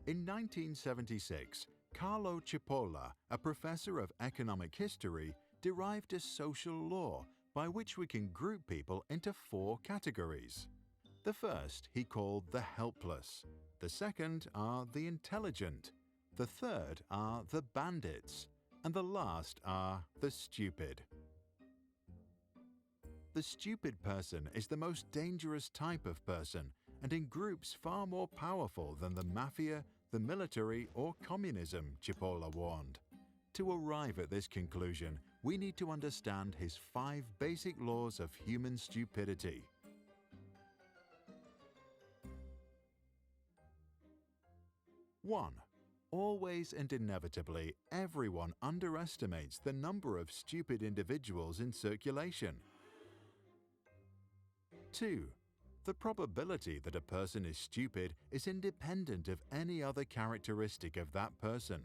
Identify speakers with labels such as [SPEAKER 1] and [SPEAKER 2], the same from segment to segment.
[SPEAKER 1] In 1976, Carlo Cipolla, a professor of economic history, derived a social law by which we can group people into 4 categories. The first he called the helpless, the second are the intelligent, the third are the bandits, and the last are the stupid. The stupid person is the most dangerous type of person and in groups far more powerful than the mafia, the military, or communism, Cipolla warned. To arrive at this conclusion, we need to understand his 5 basic laws of human stupidity. 1. Always and inevitably, everyone underestimates the number of stupid individuals in circulation. 2. The probability that a person is stupid is independent of any other characteristic of that person.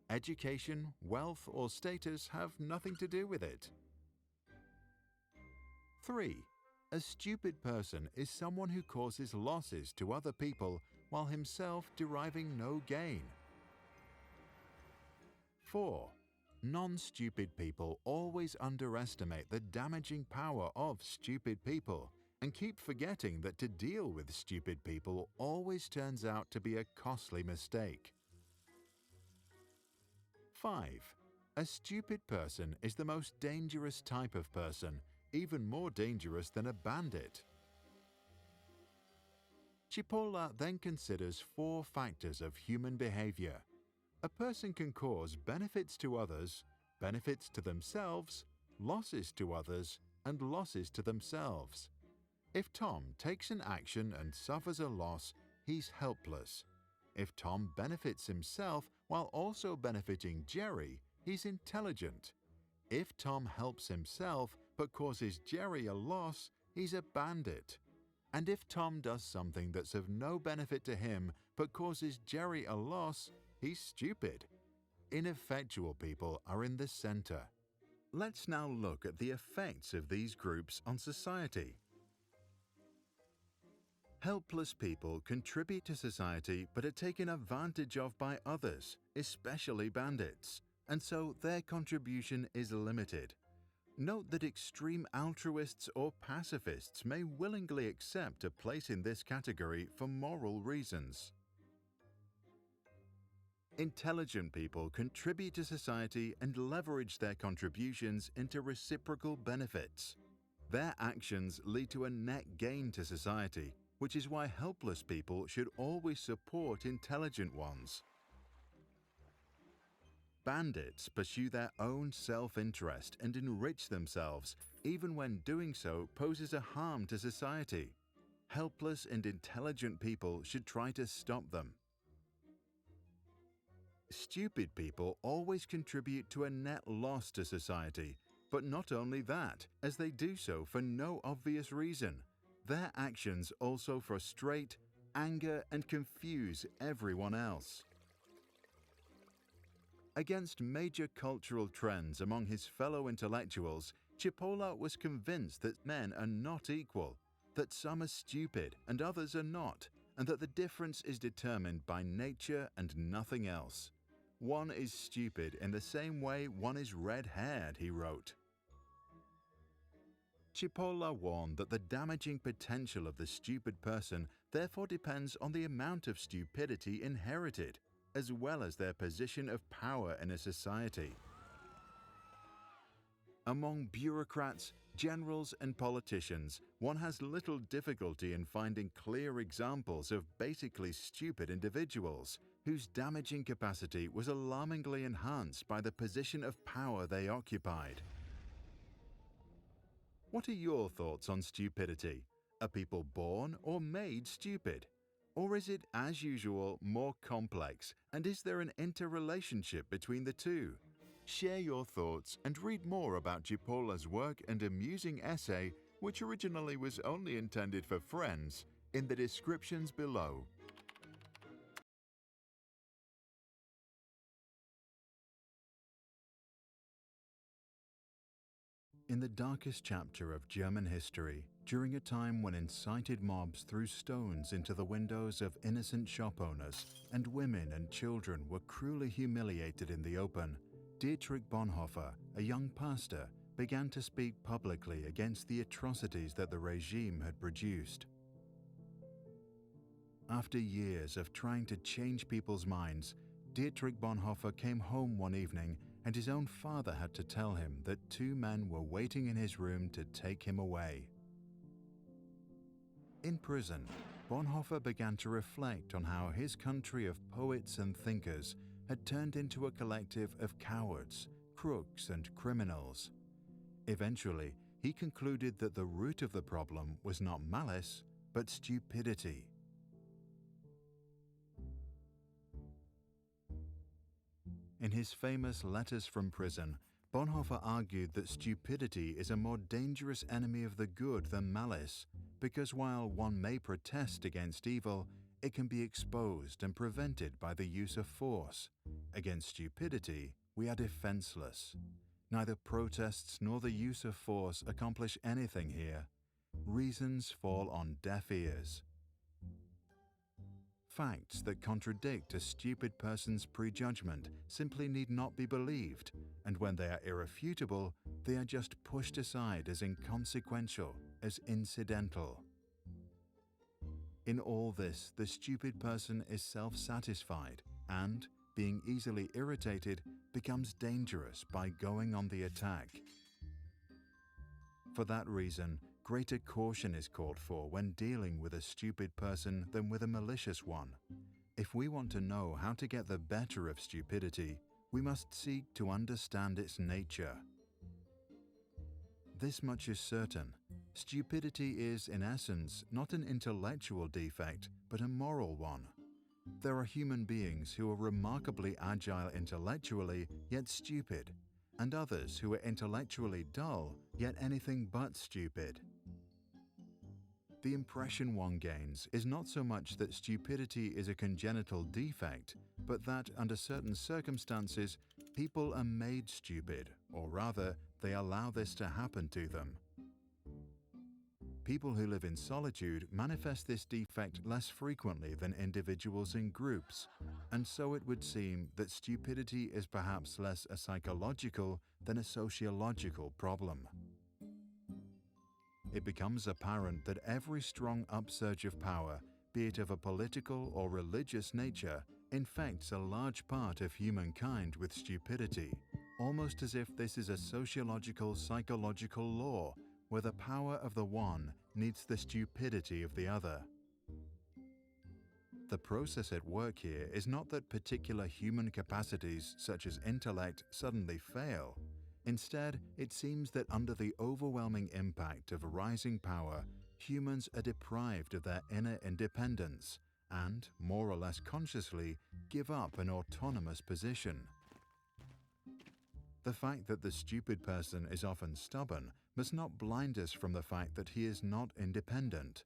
[SPEAKER 1] Education, wealth, or status have nothing to do with it. 3. A stupid person is someone who causes losses to other people while himself deriving no gain. 4. Non-stupid people always underestimate the damaging power of stupid people and keep forgetting that to deal with stupid people always turns out to be a costly mistake. 5. A stupid person is the most dangerous type of person, even more dangerous than a bandit. Cipolla then considers 4 factors of human behavior. A person can cause benefits to others, benefits to themselves, losses to others, and losses to themselves. If Tom takes an action and suffers a loss, he's helpless. If Tom benefits himself while also benefiting Jerry, he's intelligent. If Tom helps himself but causes Jerry a loss, he's a bandit. And if Tom does something that's of no benefit to him but causes Jerry a loss, he's stupid. Ineffectual people are in the center. Let's now look at the effects of these groups on society. Helpless people contribute to society but are taken advantage of by others, especially bandits, and so their contribution is limited. Note that extreme altruists or pacifists may willingly accept a place in this category for moral reasons. Intelligent people contribute to society and leverage their contributions into reciprocal benefits. Their actions lead to a net gain to society, which is why helpless people should always support intelligent ones. Bandits pursue their own self-interest and enrich themselves, even when doing so poses a harm to society. Helpless and intelligent people should try to stop them. Stupid people always contribute to a net loss to society, but not only that, as they do so for no obvious reason. Their actions also frustrate, anger, and confuse everyone else. Against major cultural trends among his fellow intellectuals, Cipolla was convinced that men are not equal, that some are stupid and others are not, and that the difference is determined by nature and nothing else. One is stupid in the same way one is red-haired, he wrote. Cipolla warned that the damaging potential of the stupid person therefore depends on the amount of stupidity inherited, as well as their position of power in a society. Among bureaucrats, generals, and politicians, one has little difficulty in finding clear examples of basically stupid individuals whose damaging capacity was alarmingly enhanced by the position of power they occupied. What are your thoughts on stupidity? Are people born or made stupid? Or is it, as usual, more complex, and is there an interrelationship between the two? Share your thoughts and read more about Cipolla's work and amusing essay, which originally was only intended for friends, in the descriptions below. In the darkest chapter of German history, during a time when incited mobs threw stones into the windows of innocent shop owners and women and children were cruelly humiliated in the open, Dietrich Bonhoeffer, a young pastor, began to speak publicly against the atrocities that the regime had produced. After years of trying to change people's minds, Dietrich Bonhoeffer came home one evening and his own father had to tell him that two men were waiting in his room to take him away. In prison, Bonhoeffer began to reflect on how his country of poets and thinkers had turned into a collective of cowards, crooks, and criminals. Eventually, he concluded that the root of the problem was not malice, but stupidity. In his famous Letters from Prison, Bonhoeffer argued that stupidity is a more dangerous enemy of the good than malice, because while one may protest against evil, it can be exposed and prevented by the use of force. Against stupidity, we are defenseless. Neither protests nor the use of force accomplish anything here. Reasons fall on deaf ears. Facts that contradict a stupid person's prejudgment simply need not be believed, and when they are irrefutable, they are just pushed aside as inconsequential, as incidental. In all this, the stupid person is self-satisfied and, being easily irritated, becomes dangerous by going on the attack. For that reason, greater caution is called for when dealing with a stupid person than with a malicious one. If we want to know how to get the better of stupidity, we must seek to understand its nature. This much is certain: stupidity is, in essence, not an intellectual defect, but a moral one. There are human beings who are remarkably agile intellectually, yet stupid, and others who are intellectually dull, yet anything but stupid. The impression one gains is not so much that stupidity is a congenital defect, but that, under certain circumstances, people are made stupid, or rather, they allow this to happen to them. People who live in solitude manifest this defect less frequently than individuals in groups, and so it would seem that stupidity is perhaps less a psychological than a sociological problem. It becomes apparent that every strong upsurge of power, be it of a political or religious nature, infects a large part of humankind with stupidity, almost as if this is a sociological psychological law where the power of the one needs the stupidity of the other. The process at work here is not that particular human capacities such as intellect suddenly fail. Instead, it seems that under the overwhelming impact of rising power, humans are deprived of their inner independence and, more or less consciously, give up an autonomous position. The fact that the stupid person is often stubborn must not blind us from the fact that he is not independent.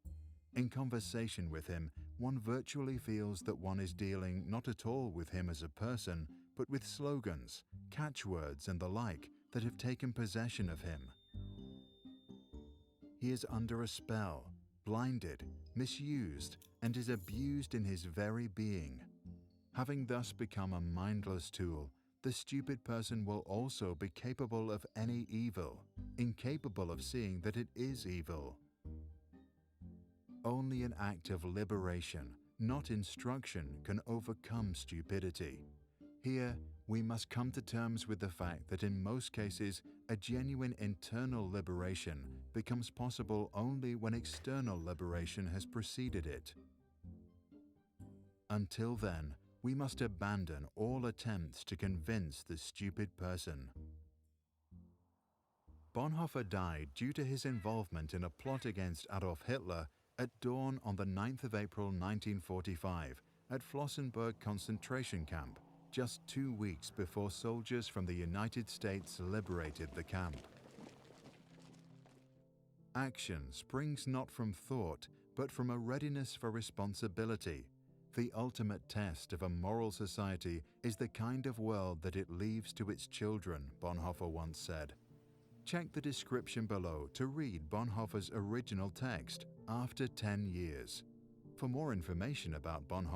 [SPEAKER 1] In conversation with him, one virtually feels that one is dealing not at all with him as a person, but with slogans, catchwords, and the like that have taken possession of him. He is under a spell, blinded, misused, and is abused in his very being. Having thus become a mindless tool, the stupid person will also be capable of any evil, incapable of seeing that it is evil. Only an act of liberation, not instruction, can overcome stupidity. Here, we must come to terms with the fact that in most cases, a genuine internal liberation becomes possible only when external liberation has preceded it. Until then, we must abandon all attempts to convince the stupid person. Bonhoeffer died due to his involvement in a plot against Adolf Hitler at dawn on the 9th of April 1945 at Flossenbürg concentration camp, just 2 weeks before soldiers from the United States liberated the camp. Action springs not from thought, but from a readiness for responsibility. The ultimate test of a moral society is the kind of world that it leaves to its children, Bonhoeffer once said. Check the description below to read Bonhoeffer's original text after 10 years. For more information about Bonhoeffer,